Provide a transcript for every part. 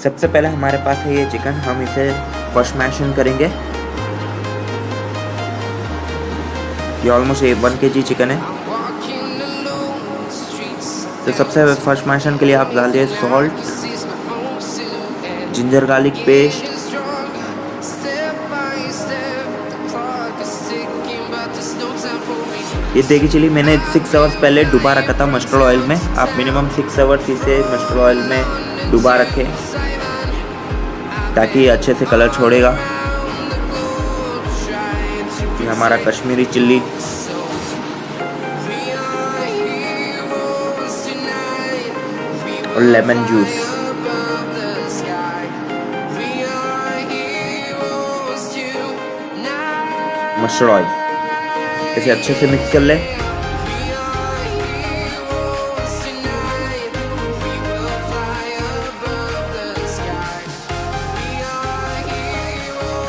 सबसे पहले हमारे पास है ये चिकन, हम इसे फर्स्ट मैशन करेंगे। ये ऑलमोस्ट 1 kg चिकन है। तो सबसे फर्स्ट मैशन के लिए आप डालिए सॉल्ट, जिंजर गार्लिक पेस्ट, ये देखी चिली मैंने 6 आवर्स पहले डुबा रखा था मस्टर्ड ऑयल में। आप मिनिमम 6 आवर्स इसे मस्टर्ड ऑयल में डुबा रखें ताकि ये अच्छे से कलर छोड़ेगा। ये हमारा कश्मीरी चिल्ली, और लेमन जूस, मस्टर्ड ऑयल, इसे अच्छे से मिक्स कर ले।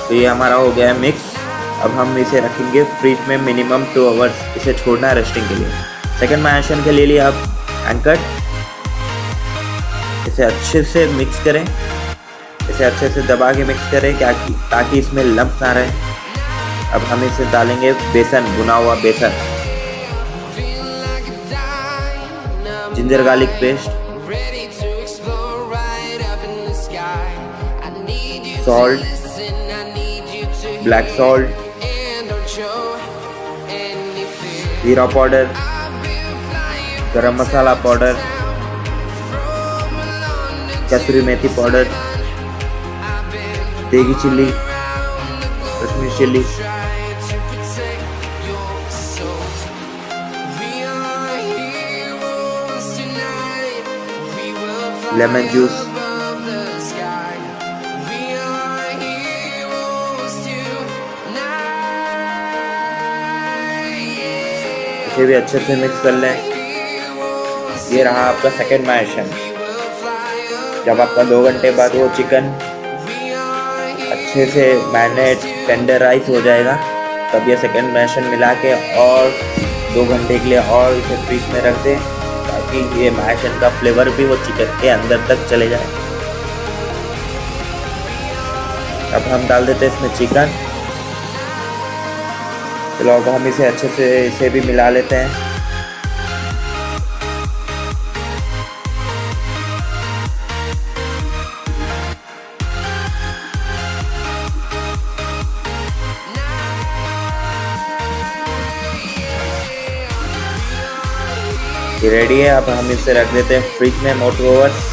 तो ये हमारा हो गया है मिक्स। अब हम इसे रखेंगे फ्रिज में मिनिमम 2 आवर्स, इसे छोड़ना है रेस्टिंग के लिए। सेकंड मैरिनेशन के लिए आप एंकर, इसे अच्छे से मिक्स करें, इसे अच्छे से दबा के मिक्स करें ताकि इसमें लम्प ना रहे। अब हम इसे डालेंगे बेसन, भुना हुआ बेसन, ginger garlic paste, salt, black salt, जीरा पाउडर, गरम मसाला पाउडर, कसूरी मेथी पाउडर, देगी chilli, Kashmiri chilli, lemon juice, इसे भी अच्छे से मिक्स कर लें। ये रहा आपका सेकेंड मैरिनेशन। जब आपका 2 घंटे बाद वो चिकन अच्छे से मैरिनेट टेंडराइज हो जाएगा, तब ये सेकेंड मैरिनेशन मिला के और 2 घंटे के लिए और इसे फ्रिज में रख दें ताकि ये मैरिनेशन का फ्लेवर भी वो चिकन के अंदर तक चले जाए। अब हम डाल देते हैं इसमें चिकन। चलो अब हम इसे अच्छे से इसे भी मिला लेते हैं। ये रेडी है। अब हम इसे रख देते हैं फ्रिज में मोर 2 hours.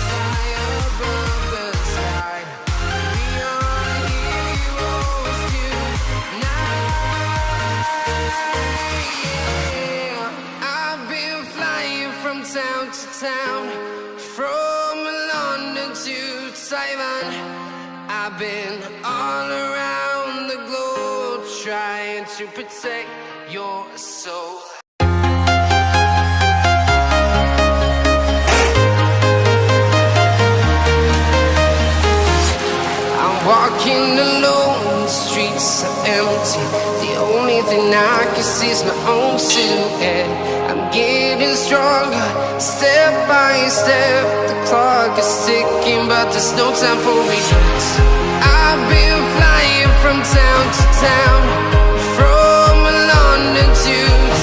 Town to town, from London to Taiwan, I've been all around the globe trying to protect your soul. I'm walking alone, the streets are empty. The only thing I can see is my own silhouette. I'm getting stronger, step by step. The clock is ticking, but there's no time for regrets. I've been flying from town to town, from London to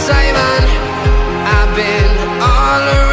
Taiwan.